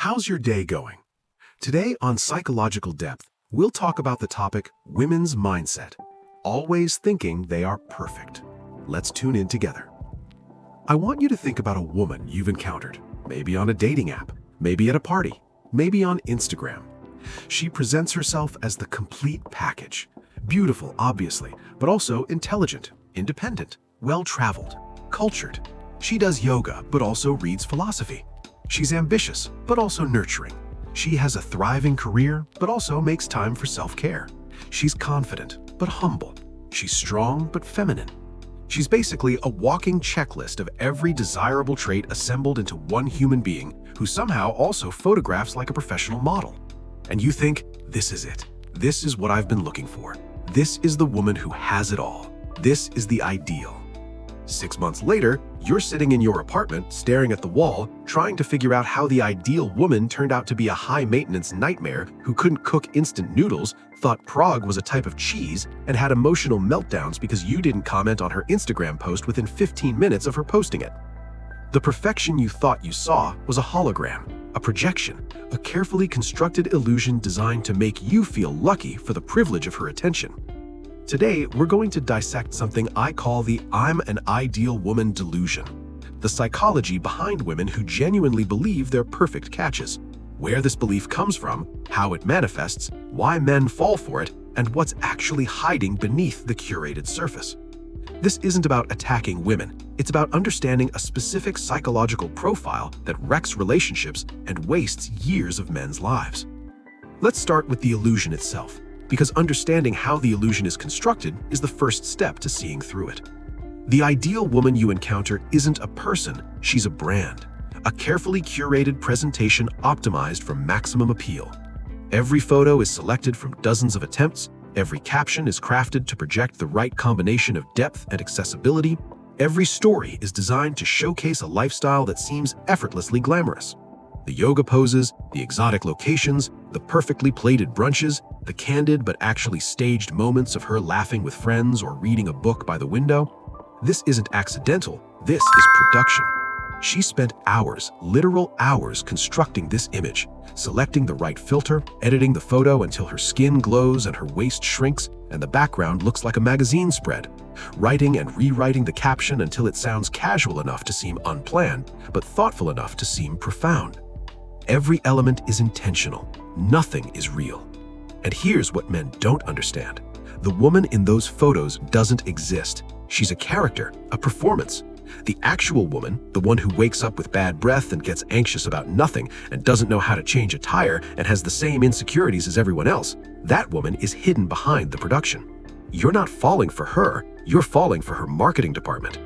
How's your day going? Today on Psychological Depth, we'll talk about the topic women's mindset, always thinking they are perfect. Let's tune in together. I want you to think about a woman you've encountered, maybe on a dating app, maybe at a party, maybe on Instagram. She presents herself as the complete package. Beautiful, obviously, but also intelligent, independent, well-traveled, cultured. She does yoga, but also reads philosophy. She's ambitious, but also nurturing. She has a thriving career, but also makes time for self-care. She's confident, but humble. She's strong, but feminine. She's basically a walking checklist of every desirable trait assembled into one human being who somehow also photographs like a professional model. And you think, this is it. This is what I've been looking for. This is the woman who has it all. This is the ideal. 6 months later, you're sitting in your apartment, staring at the wall, trying to figure out how the ideal woman turned out to be a high-maintenance nightmare who couldn't cook instant noodles, thought Prague was a type of cheese, and had emotional meltdowns because you didn't comment on her Instagram post within 15 minutes of her posting it. The perfection you thought you saw was a hologram, a projection, a carefully constructed illusion designed to make you feel lucky for the privilege of her attention. Today, we're going to dissect something I call the "I'm an ideal woman" delusion. The psychology behind women who genuinely believe they're perfect catches, where this belief comes from, how it manifests, why men fall for it, and what's actually hiding beneath the curated surface. This isn't about attacking women, it's about understanding a specific psychological profile that wrecks relationships and wastes years of men's lives. Let's start with the illusion itself, because understanding how the illusion is constructed is the first step to seeing through it. The ideal woman you encounter isn't a person, she's a brand, a carefully curated presentation optimized for maximum appeal. Every photo is selected from dozens of attempts, every caption is crafted to project the right combination of depth and accessibility, every story is designed to showcase a lifestyle that seems effortlessly glamorous. The yoga poses, the exotic locations, the perfectly plated brunches, the candid but actually staged moments of her laughing with friends or reading a book by the window. This isn't accidental, this is production. She spent hours, literal hours, constructing this image, selecting the right filter, editing the photo until her skin glows and her waist shrinks and the background looks like a magazine spread, writing and rewriting the caption until it sounds casual enough to seem unplanned, but thoughtful enough to seem profound. Every element is intentional. Nothing is real. And here's what men don't understand. The woman in those photos doesn't exist. She's a character, a performance. The actual woman, the one who wakes up with bad breath and gets anxious about nothing and doesn't know how to change a tire and has the same insecurities as everyone else, that woman is hidden behind the production. You're not falling for her, you're falling for her marketing department.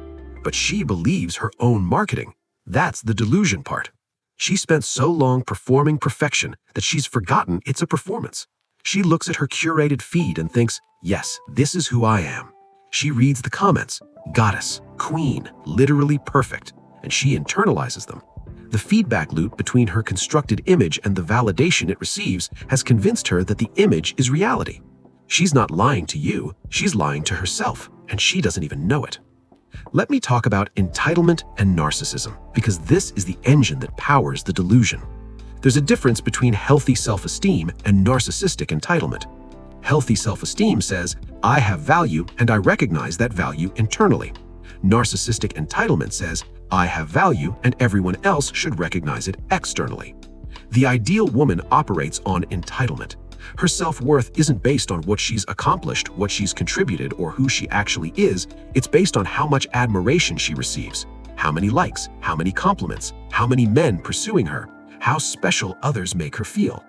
But she believes her own marketing. That's the delusion part. She spent so long performing perfection that she's forgotten it's a performance. She looks at her curated feed and thinks, yes, this is who I am. She reads the comments, goddess, queen, literally perfect, and she internalizes them. The feedback loop between her constructed image and the validation it receives has convinced her that the image is reality. She's not lying to you, she's lying to herself, and she doesn't even know it. Let me talk about entitlement and narcissism, because this is the engine that powers the delusion. There's a difference between healthy self-esteem and narcissistic entitlement. Healthy self-esteem says, I have value and I recognize that value internally. Narcissistic entitlement says, I have value and everyone else should recognize it externally. The ideal woman operates on entitlement. Her self-worth isn't based on what she's accomplished, what she's contributed, or who she actually is. It's based on how much admiration she receives, how many likes, how many compliments, how many men pursuing her, how special others make her feel.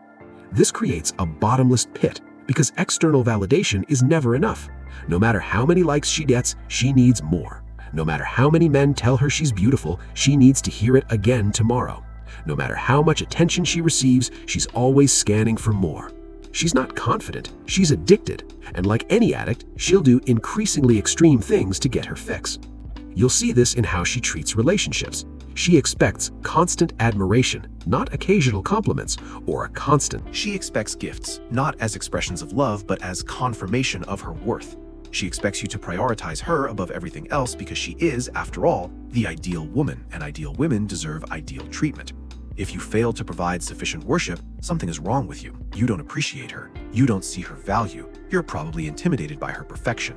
This creates a bottomless pit because external validation is never enough. No matter how many likes she gets, she needs more. No matter how many men tell her she's beautiful, she needs to hear it again tomorrow. No matter how much attention she receives, she's always scanning for more. She's not confident, she's addicted, and like any addict, she'll do increasingly extreme things to get her fix. You'll see this in how she treats relationships. She expects constant admiration, not occasional compliments, or a constant. She expects gifts, not as expressions of love, but as confirmation of her worth. She expects you to prioritize her above everything else because she is, after all, the ideal woman, and ideal women deserve ideal treatment. If you fail to provide sufficient worship, something is wrong with you. You don't appreciate her. You don't see her value. You're probably intimidated by her perfection.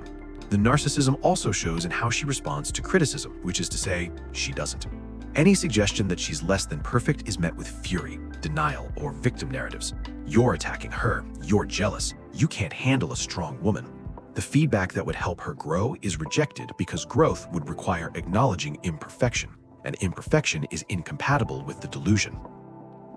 The narcissism also shows in how she responds to criticism, which is to say, she doesn't. Any suggestion that she's less than perfect is met with fury, denial, or victim narratives. You're attacking her. You're jealous. You can't handle a strong woman. The feedback that would help her grow is rejected because growth would require acknowledging imperfection, and imperfection is incompatible with the delusion.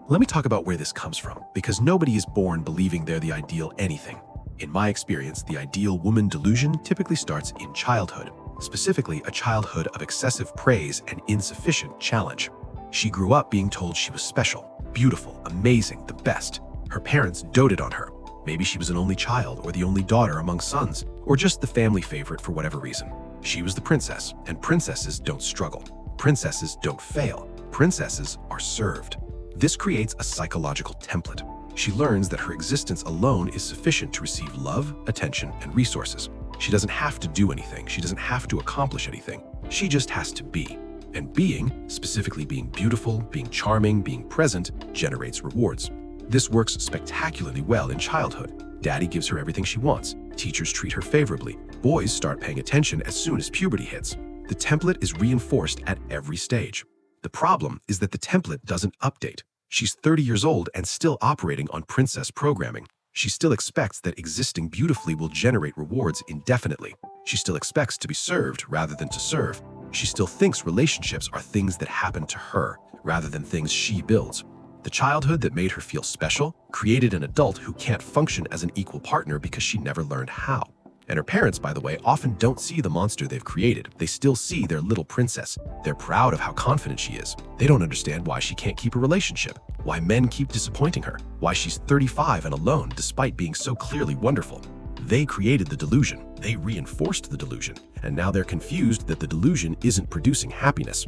Let me talk about where this comes from, because nobody is born believing they're the ideal anything. In my experience, the ideal woman delusion typically starts in childhood, specifically a childhood of excessive praise and insufficient challenge. She grew up being told she was special, beautiful, amazing, the best. Her parents doted on her. Maybe she was an only child or the only daughter among sons, or just the family favorite for whatever reason. She was the princess, and princesses don't struggle. Princesses don't fail. Princesses are served. This creates a psychological template. She learns that her existence alone is sufficient to receive love, attention, and resources. She doesn't have to do anything. She doesn't have to accomplish anything. She just has to be. And being, specifically being beautiful, being charming, being present, generates rewards. This works spectacularly well in childhood. Daddy gives her everything she wants. Teachers treat her favorably. Boys start paying attention as soon as puberty hits. The template is reinforced at every stage. The problem is that the template doesn't update. She's 30 years old and still operating on princess programming. She still expects that existing beautifully will generate rewards indefinitely. She still expects to be served rather than to serve. She still thinks relationships are things that happen to her rather than things she builds. The childhood that made her feel special created an adult who can't function as an equal partner because she never learned how. And her parents, by the way, often don't see the monster they've created. They still see their little princess. They're proud of how confident she is. They don't understand why she can't keep a relationship, why men keep disappointing her, why she's 35 and alone despite being so clearly wonderful. They created the delusion. They reinforced the delusion. And now they're confused that the delusion isn't producing happiness.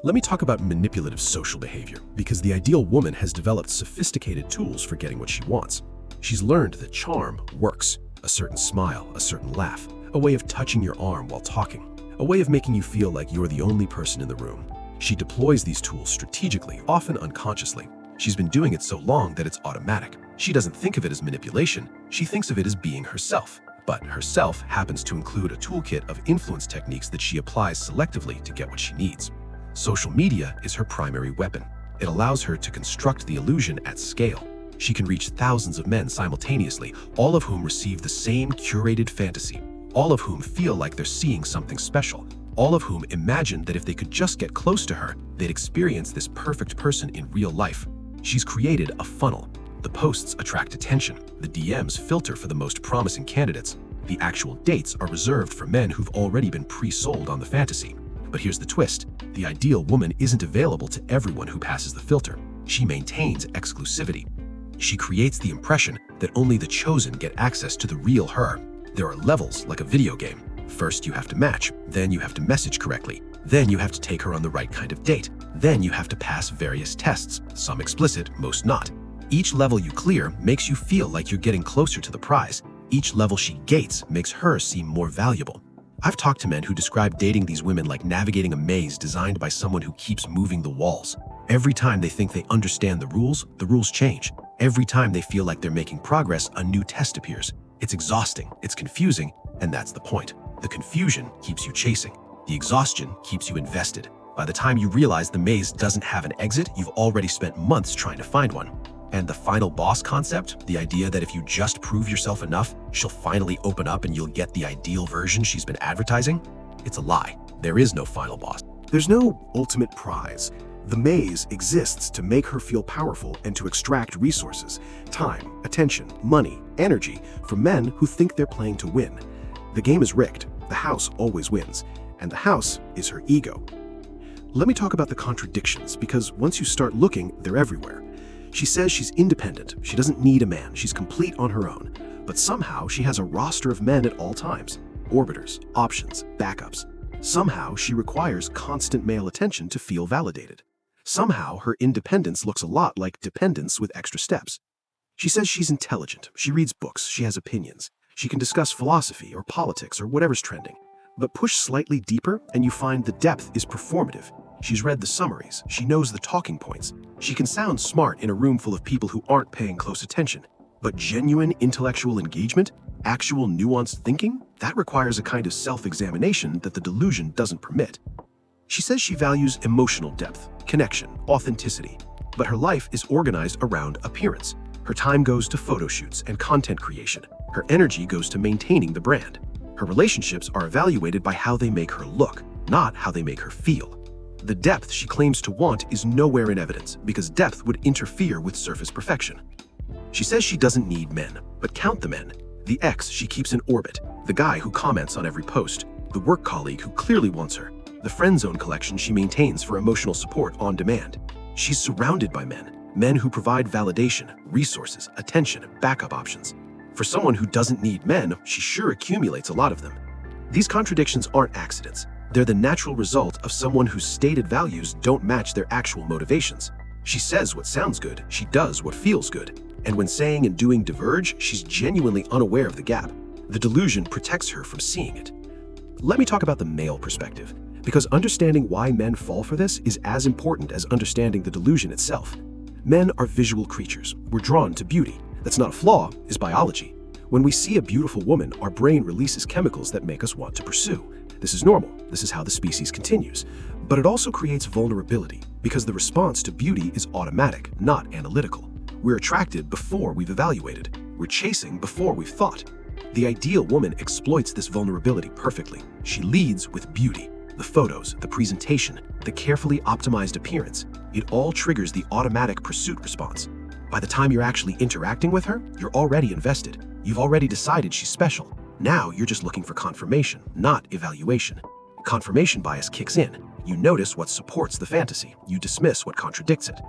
Let me talk about manipulative social behavior, because the ideal woman has developed sophisticated tools for getting what she wants. She's learned that charm works. A certain smile, a certain laugh, a way of touching your arm while talking, a way of making you feel like you're the only person in the room. She deploys these tools strategically, often unconsciously. She's been doing it so long that it's automatic. She doesn't think of it as manipulation. She thinks of it as being herself. But herself happens to include a toolkit of influence techniques that she applies selectively to get what she needs. Social media is her primary weapon. It allows her to construct the illusion at scale. She can reach thousands of men simultaneously, all of whom receive the same curated fantasy, all of whom feel like they're seeing something special, all of whom imagine that if they could just get close to her, they'd experience this perfect person in real life. She's created a funnel. The posts attract attention. The DMs filter for the most promising candidates. The actual dates are reserved for men who've already been pre-sold on the fantasy. But here's the twist. The ideal woman isn't available to everyone who passes the filter. She maintains exclusivity. She creates the impression that only the chosen get access to the real her. There are levels like a video game. First you have to match, then you have to message correctly, then you have to take her on the right kind of date, then you have to pass various tests, some explicit, most not. Each level you clear makes you feel like you're getting closer to the prize. Each level she gates makes her seem more valuable. I've talked to men who describe dating these women like navigating a maze designed by someone who keeps moving the walls. Every time they think they understand the rules change. Every time they feel like they're making progress, a new test appears. It's exhausting, it's confusing, and that's the point. The confusion keeps you chasing. The exhaustion keeps you invested. By the time you realize the maze doesn't have an exit, you've already spent months trying to find one. And the final boss concept, the idea that if you just prove yourself enough, she'll finally open up and you'll get the ideal version she's been advertising, it's a lie. There is no final boss. There's no ultimate prize. The maze exists to make her feel powerful and to extract resources, time, attention, money, energy from men who think they're playing to win. The game is rigged. The house always wins. And the house is her ego. Let me talk about the contradictions, because once you start looking, they're everywhere. She says she's independent. She doesn't need a man. She's complete on her own. But somehow she has a roster of men at all times. Orbiters, options, backups. Somehow she requires constant male attention to feel validated. Somehow her independence looks a lot like dependence with extra steps. She says she's intelligent. She reads books. She has opinions. She can discuss philosophy or politics or whatever's trending. But push slightly deeper and you find the depth is performative. She's read the summaries. She knows the talking points. She can sound smart in a room full of people who aren't paying close attention. But genuine intellectual engagement, actual nuanced thinking, that requires a kind of self-examination that the delusion doesn't permit. She says she values emotional depth, connection, authenticity, but her life is organized around appearance. Her time goes to photo shoots and content creation. Her energy goes to maintaining the brand. Her relationships are evaluated by how they make her look, not how they make her feel. The depth she claims to want is nowhere in evidence because depth would interfere with surface perfection. She says she doesn't need men, but count the men. The ex she keeps in orbit, the guy who comments on every post, the work colleague who clearly wants her, the friend zone collection she maintains for emotional support on demand. She's surrounded by men who provide validation, resources, attention, backup options. For someone who doesn't need men, she sure accumulates a lot of them. These contradictions aren't accidents. They're the natural result of someone whose stated values don't match their actual motivations. She says what sounds good, she does what feels good. And when saying and doing diverge, she's genuinely unaware of the gap. The delusion protects her from seeing it. Let me talk about the male perspective, because understanding why men fall for this is as important as understanding the delusion itself. Men are visual creatures. We're drawn to beauty. That's not a flaw, it's biology. When we see a beautiful woman, our brain releases chemicals that make us want to pursue. This is normal. This is how the species continues. But it also creates vulnerability, because the response to beauty is automatic, not analytical. We're attracted before we've evaluated. We're chasing before we've thought. The ideal woman exploits this vulnerability perfectly. She leads with beauty. The photos, the presentation, the carefully optimized appearance, it all triggers the automatic pursuit response. By the time you're actually interacting with her, you're already invested. You've already decided she's special. Now you're just looking for confirmation, not evaluation. Confirmation bias kicks in. You notice what supports the fantasy. You dismiss what contradicts it.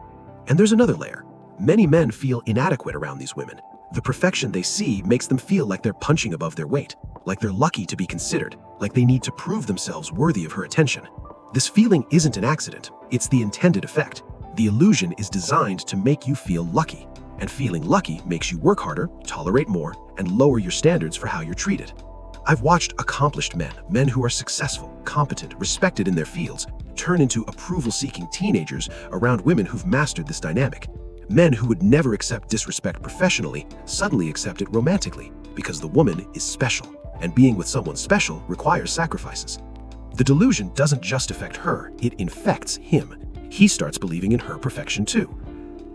And there's another layer. Many men feel inadequate around these women. The perfection they see makes them feel like they're punching above their weight, like they're lucky to be considered, like they need to prove themselves worthy of her attention. This feeling isn't an accident. It's the intended effect. The illusion is designed to make you feel lucky. And feeling lucky makes you work harder, tolerate more, and lower your standards for how you're treated. I've watched accomplished men who are successful, competent, respected in their fields, turn into approval-seeking teenagers around women who've mastered this dynamic. Men who would never accept disrespect professionally suddenly accept it romantically because the woman is special, and being with someone special requires sacrifices. The delusion doesn't just affect her, it infects him. He starts believing in her perfection too.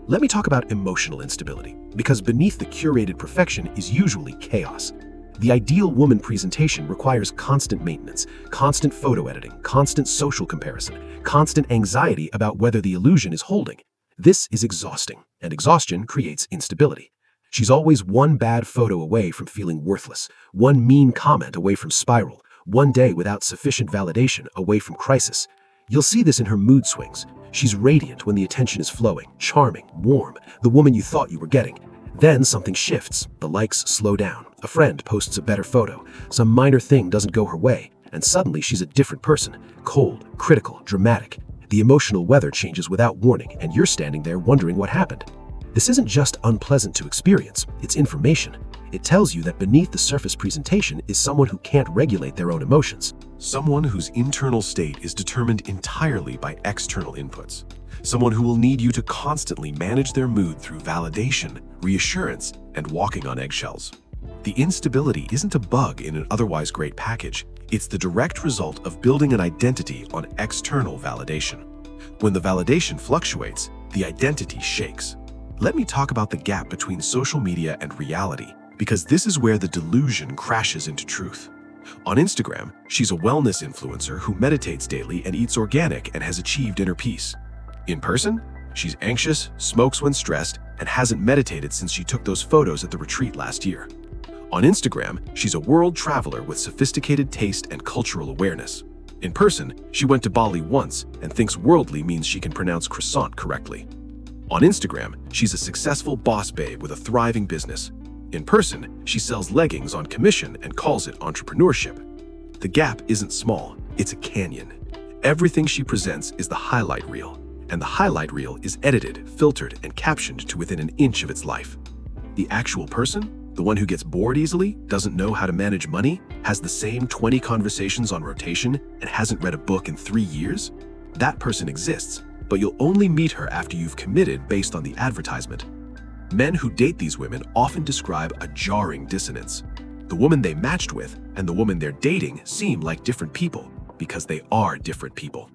Let me talk about emotional instability, because beneath the curated perfection is usually chaos. The ideal woman presentation requires constant maintenance, constant photo editing, constant social comparison, constant anxiety about whether the illusion is holding. This is exhausting, and exhaustion creates instability. She's always one bad photo away from feeling worthless, one mean comment away from spiral, one day without sufficient validation away from crisis. You'll see this in her mood swings. She's radiant when the attention is flowing, charming, warm, the woman you thought you were getting. Then something shifts, the likes slow down, a friend posts a better photo, some minor thing doesn't go her way, and suddenly she's a different person, cold, critical, dramatic. The emotional weather changes without warning, and you're standing there wondering what happened. This isn't just unpleasant to experience, it's information. It tells you that beneath the surface presentation is someone who can't regulate their own emotions. Someone whose internal state is determined entirely by external inputs. Someone who will need you to constantly manage their mood through validation, reassurance, and walking on eggshells. The instability isn't a bug in an otherwise great package. It's the direct result of building an identity on external validation. When the validation fluctuates, the identity shakes. Let me talk about the gap between social media and reality, because this is where the delusion crashes into truth. On Instagram, she's a wellness influencer who meditates daily and eats organic and has achieved inner peace. In person, she's anxious, smokes when stressed, and hasn't meditated since she took those photos at the retreat last year. On Instagram, she's a world traveler with sophisticated taste and cultural awareness. In person, she went to Bali once and thinks worldly means she can pronounce croissant correctly. On Instagram, she's a successful boss babe with a thriving business. In person, she sells leggings on commission and calls it entrepreneurship. The gap isn't small, it's a canyon. Everything she presents is the highlight reel, and the highlight reel is edited, filtered, and captioned to within an inch of its life. The actual person, the one who gets bored easily, doesn't know how to manage money, has the same 20 conversations on rotation, and hasn't read a book in 3 years? That person exists, but you'll only meet her after you've committed based on the advertisement. Men who date these women often describe a jarring dissonance. The woman they matched with and the woman they're dating seem like different people because they are different people.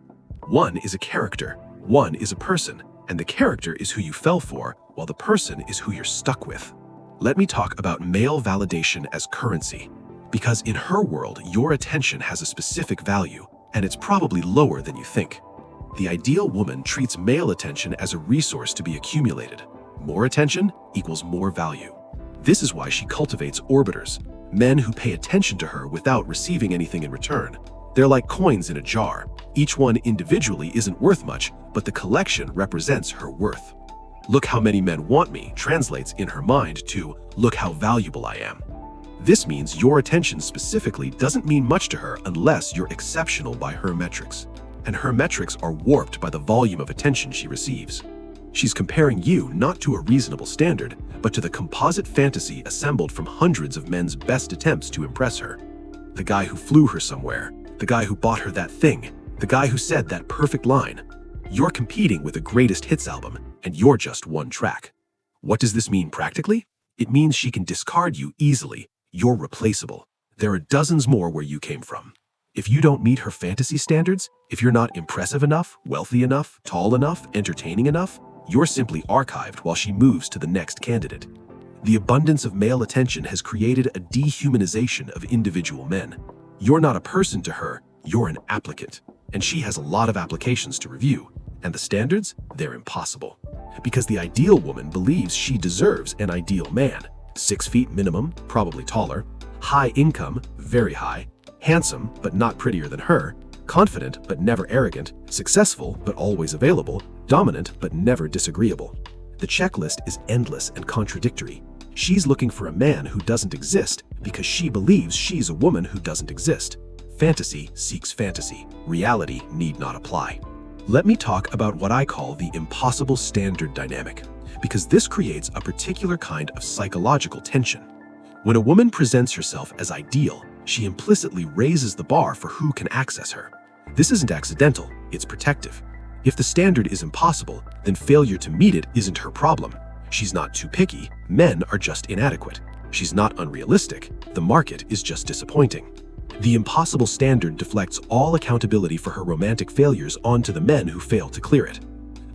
One is a character, one is a person, and the character is who you fell for, while the person is who you're stuck with. Let me talk about male validation as currency, because in her world, your attention has a specific value, and it's probably lower than you think. The ideal woman treats male attention as a resource to be accumulated. More attention equals more value. This is why she cultivates orbiters, men who pay attention to her without receiving anything in return. They're like coins in a jar. Each one individually isn't worth much, but the collection represents her worth. "Look how many men want me" translates in her mind to "look how valuable I am." This means your attention specifically doesn't mean much to her unless you're exceptional by her metrics. And her metrics are warped by the volume of attention she receives. She's comparing you not to a reasonable standard, but to the composite fantasy assembled from hundreds of men's best attempts to impress her. The guy who flew her somewhere, the guy who bought her that thing, the guy who said that perfect line. You're competing with a greatest hits album, and you're just one track. What does this mean practically? It means she can discard you easily. You're replaceable. There are dozens more where you came from. If you don't meet her fantasy standards, if you're not impressive enough, wealthy enough, tall enough, entertaining enough, you're simply archived while she moves to the next candidate. The abundance of male attention has created a dehumanization of individual men. You're not a person to her, you're an applicant. And she has a lot of applications to review. And the standards? They're impossible. Because the ideal woman believes she deserves an ideal man. 6 feet minimum, probably taller, high income, very high, handsome but not prettier than her, confident but never arrogant, successful but always available, dominant but never disagreeable. The checklist is endless and contradictory. She's looking for a man who doesn't exist because she believes she's a woman who doesn't exist. Fantasy seeks fantasy. Reality need not apply. Let me talk about what I call the impossible standard dynamic, because this creates a particular kind of psychological tension. When a woman presents herself as ideal, she implicitly raises the bar for who can access her. This isn't accidental, it's protective. If the standard is impossible, then failure to meet it isn't her problem. She's not too picky, men are just inadequate. She's not unrealistic, the market is just disappointing. The impossible standard deflects all accountability for her romantic failures onto the men who fail to clear it.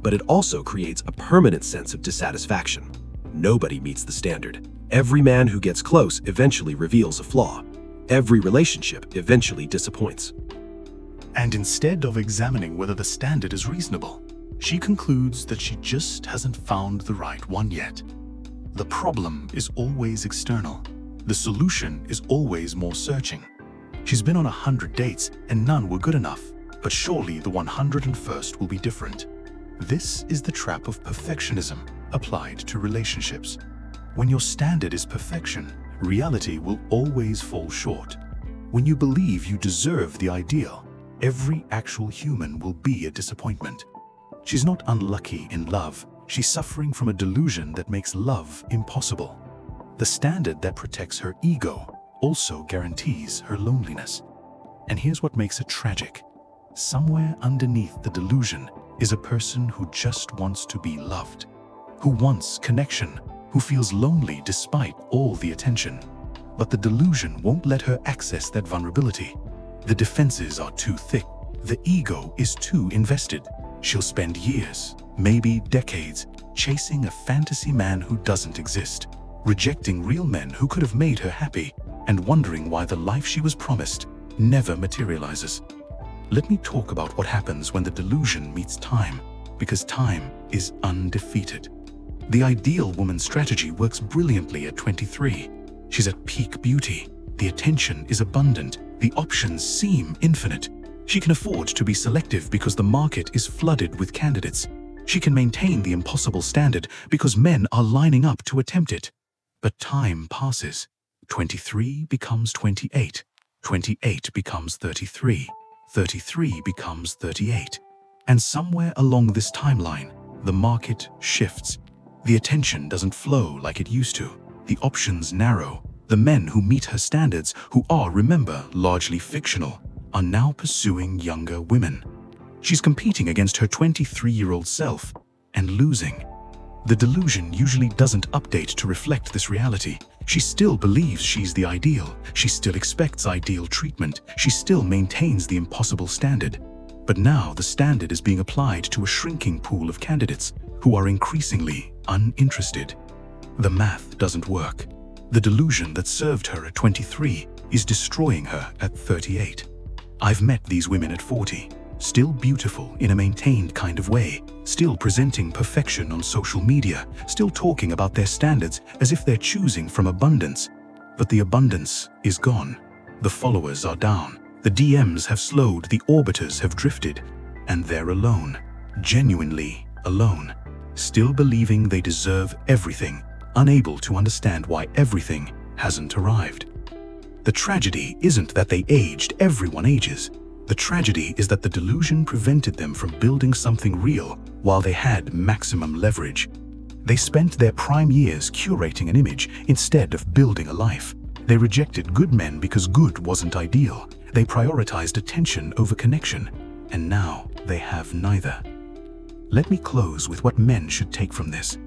But it also creates a permanent sense of dissatisfaction. Nobody meets the standard. Every man who gets close eventually reveals a flaw. Every relationship eventually disappoints. And instead of examining whether the standard is reasonable, she concludes that she just hasn't found the right one yet. The problem is always external. The solution is always more searching. She's been on 100 dates and none were good enough, but surely the 101st will be different. This is the trap of perfectionism applied to relationships. When your standard is perfection, reality will always fall short. When you believe you deserve the ideal, every actual human will be a disappointment. She's not unlucky in love, she's suffering from a delusion that makes love impossible. The standard that protects her ego also guarantees her loneliness. And here's what makes it tragic. Somewhere underneath the delusion is a person who just wants to be loved, who wants connection, who feels lonely despite all the attention. But the delusion won't let her access that vulnerability. The defenses are too thick. The ego is too invested. She'll spend years, maybe decades, chasing a fantasy man who doesn't exist, rejecting real men who could have made her happy, and wondering why the life she was promised never materializes. Let me talk about what happens when the delusion meets time, because time is undefeated. The ideal woman's strategy works brilliantly at 23. She's at peak beauty. The attention is abundant. The options seem infinite. She can afford to be selective because the market is flooded with candidates. She can maintain the impossible standard because men are lining up to attempt it. But time passes. 23 becomes 28. 28 becomes 33. 33 becomes 38. And somewhere along this timeline, the market shifts. The attention doesn't flow like it used to. The options narrow. The men who meet her standards, who are, remember, largely fictional, are now pursuing younger women. She's competing against her 23-year-old self and losing. The delusion usually doesn't update to reflect this reality. She still believes she's the ideal. She still expects ideal treatment. She still maintains the impossible standard. But now the standard is being applied to a shrinking pool of candidates who are increasingly uninterested. The math doesn't work. The delusion that served her at 23 is destroying her at 38. I've met these women at 40, still beautiful in a maintained kind of way, still presenting perfection on social media, still talking about their standards as if they're choosing from abundance. But the abundance is gone. The followers are down. The DMs have slowed, the orbiters have drifted, and they're alone, genuinely alone, still believing they deserve everything, unable to understand why everything hasn't arrived. The tragedy isn't that they aged, everyone ages. The tragedy is that the delusion prevented them from building something real while they had maximum leverage. They spent their prime years curating an image instead of building a life. They rejected good men because good wasn't ideal. They prioritized attention over connection, and now they have neither. Let me close with what men should take from this.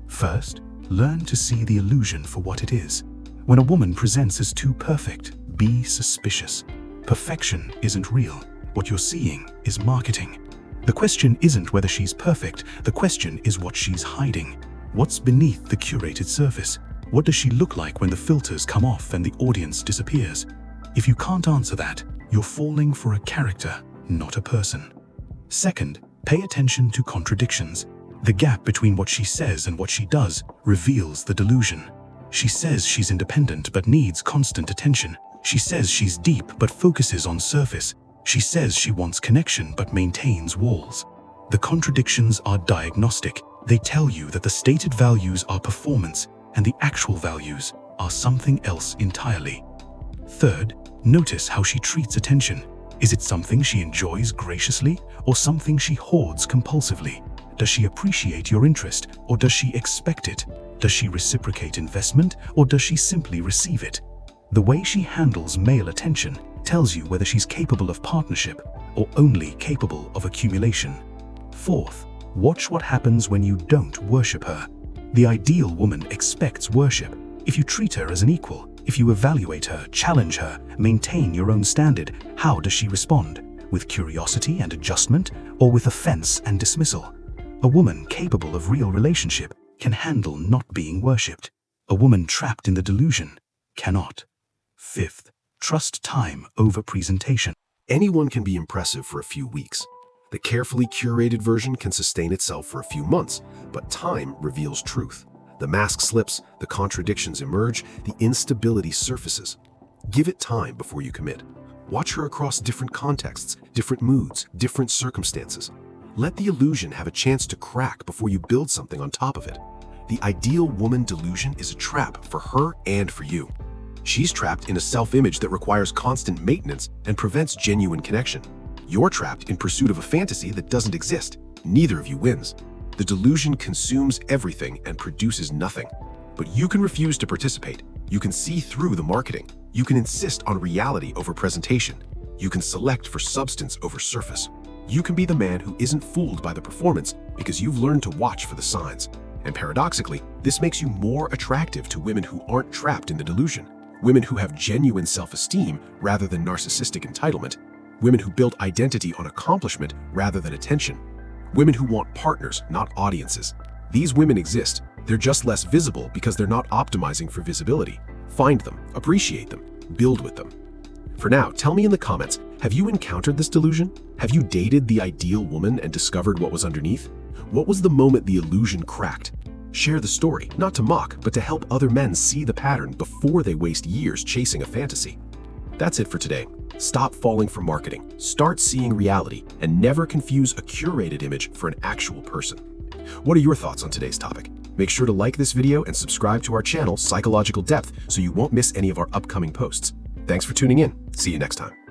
First, learn to see the illusion for what it is. When a woman presents as too perfect, be suspicious. Perfection isn't real. What you're seeing is marketing. The question isn't whether she's perfect. The question is what she's hiding. What's beneath the curated surface? What does she look like when the filters come off and the audience disappears? If you can't answer that, you're falling for a character, not a person. Second, pay attention to contradictions. The gap between what she says and what she does reveals the delusion. She says she's independent but needs constant attention. She says she's deep but focuses on surface. She says she wants connection but maintains walls. The contradictions are diagnostic. They tell you that the stated values are performance and the actual values are something else entirely. Third, notice how she treats attention. Is it something she enjoys graciously or something she hoards compulsively? Does she appreciate your interest or does she expect it? Does she reciprocate investment or does she simply receive it? The way she handles male attention tells you whether she's capable of partnership or only capable of accumulation. Fourth, watch what happens when you don't worship her. The ideal woman expects worship. If you treat her as an equal, if you evaluate her, challenge her, maintain your own standard, how does she respond? With curiosity and adjustment, or with offense and dismissal? A woman capable of real relationship can handle not being worshipped. A woman trapped in the delusion cannot. Fifth, trust time over presentation. Anyone can be impressive for a few weeks. The carefully curated version can sustain itself for a few months, but time reveals truth. The mask slips, the contradictions emerge, the instability surfaces. Give it time before you commit. Watch her across different contexts, different moods, different circumstances. Let the illusion have a chance to crack before you build something on top of it. The ideal woman delusion is a trap for her and for you. She's trapped in a self-image that requires constant maintenance and prevents genuine connection. You're trapped in pursuit of a fantasy that doesn't exist. Neither of you wins. The delusion consumes everything and produces nothing. But you can refuse to participate. You can see through the marketing. You can insist on reality over presentation. You can select for substance over surface. You can be the man who isn't fooled by the performance because you've learned to watch for the signs. And paradoxically, this makes you more attractive to women who aren't trapped in the delusion. Women who have genuine self-esteem rather than narcissistic entitlement. Women who build identity on accomplishment rather than attention. Women who want partners, not audiences. These women exist. They're just less visible because they're not optimizing for visibility. Find them, appreciate them, build with them. For now, tell me in the comments, have you encountered this delusion? Have you dated the ideal woman and discovered what was underneath? What was the moment the illusion cracked? Share the story, not to mock, but to help other men see the pattern before they waste years chasing a fantasy. That's it for today. Stop falling for marketing, start seeing reality, and never confuse a curated image for an actual person. What are your thoughts on today's topic? Make sure to like this video and subscribe to our channel, Psychological Depth, so you won't miss any of our upcoming posts. Thanks for tuning in. See you next time.